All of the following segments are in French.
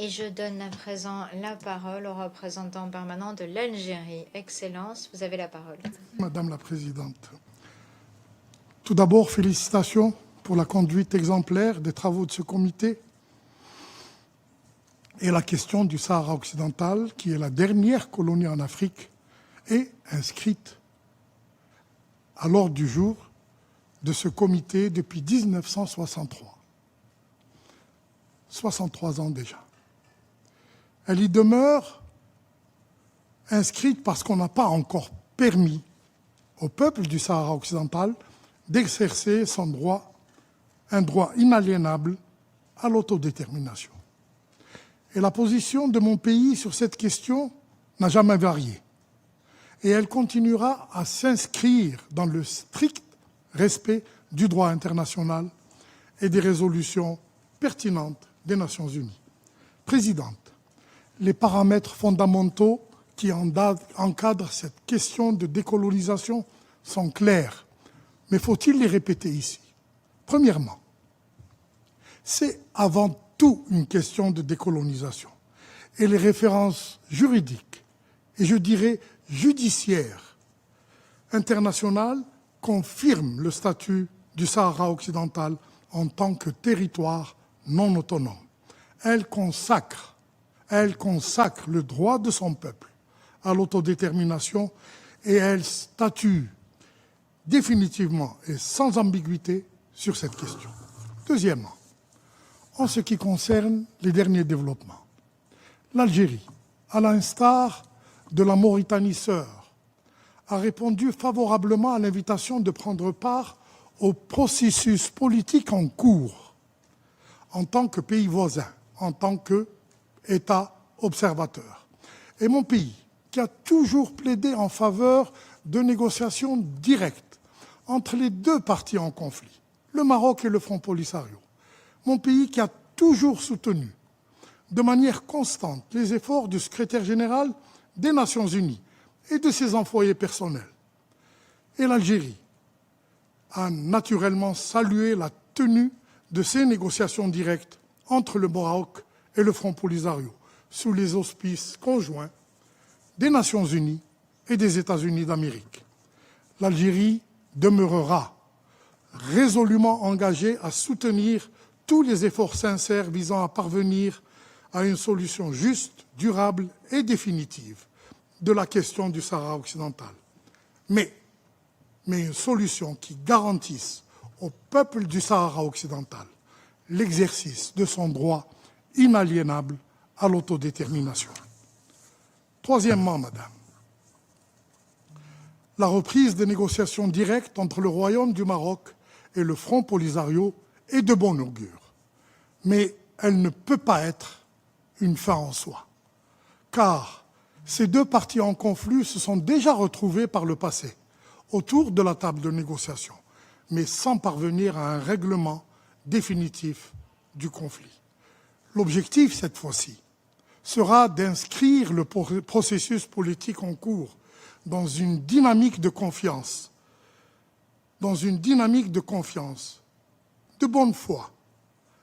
Et je donne à présent la parole au représentant permanent de l'Algérie. Excellence, vous avez la parole. Madame la Présidente, tout d'abord, félicitations pour la conduite exemplaire des travaux de ce comité et la question du Sahara occidental, qui est la dernière colonie en Afrique, est inscrite à l'ordre du jour de ce comité depuis 1963. 63 ans déjà. Elle y demeure inscrite parce qu'on n'a pas encore permis au peuple du Sahara occidental d'exercer son droit, un droit inaliénable à l'autodétermination. Et la position de mon pays sur cette question n'a jamais varié. Et elle continuera à s'inscrire dans le strict respect du droit international et des résolutions pertinentes des Nations Unies. Présidente, les paramètres fondamentaux qui encadrent cette question de décolonisation sont clairs, mais faut-il les répéter ici? Premièrement, c'est avant tout une question de décolonisation. Et les références juridiques, et je dirais judiciaires, internationales, confirment le statut du Sahara occidental en tant que territoire non autonome. Elle consacre le droit de son peuple à l'autodétermination et elle statue définitivement et sans ambiguïté sur cette question. Deuxièmement, en ce qui concerne les derniers développements, l'Algérie, à l'instar de la Mauritanie sœur, a répondu favorablement à l'invitation de prendre part au processus politique en cours en tant que pays voisin, en tant qu'État observateur. Et mon pays, qui a toujours plaidé en faveur de négociations directes entre les deux parties en conflit, le Maroc et le Front Polisario, mon pays qui a toujours soutenu de manière constante les efforts du secrétaire général des Nations Unies et de ses employés personnels. Et l'Algérie a naturellement salué la tenue de ces négociations directes entre le Maroc et le Front Polisario, sous les auspices conjoints des Nations Unies et des États-Unis d'Amérique. L'Algérie demeurera résolument engagée à soutenir tous les efforts sincères visant à parvenir à une solution juste, durable et définitive de la question du Sahara occidental. Mais une solution qui garantisse au peuple du Sahara occidental l'exercice de son droit inaliénable à l'autodétermination. Troisièmement, Madame, la reprise des négociations directes entre le Royaume du Maroc et le Front Polisario est de bon augure. Mais elle ne peut pas être une fin en soi, car ces deux parties en conflit se sont déjà retrouvées par le passé autour de la table de négociation, mais sans parvenir à un règlement définitif du conflit. L'objectif, cette fois-ci, sera d'inscrire le processus politique en cours dans une dynamique de confiance, de bonne foi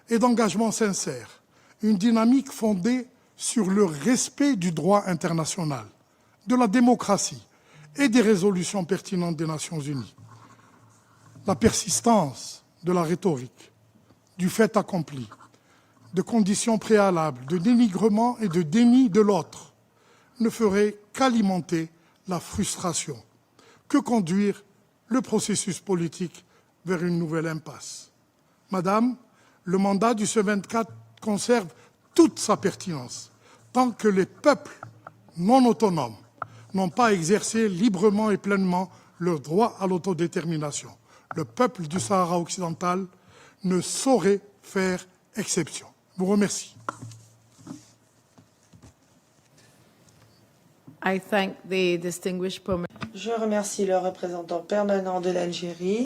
et d'engagement sincère, une dynamique fondée sur le respect du droit international, de la démocratie et des résolutions pertinentes des Nations Unies. La persistance de la rhétorique, du fait accompli, de conditions préalables, de dénigrement et de déni de l'autre ne ferait qu'alimenter la frustration, que conduire le processus politique vers une nouvelle impasse. Madame, le mandat du C24 conserve toute sa pertinence tant que les peuples non autonomes n'ont pas exercé librement et pleinement leur droit à l'autodétermination. Le peuple du Sahara occidental ne saurait faire exception. Je vous remercie. Je remercie le représentant permanent de l'Algérie.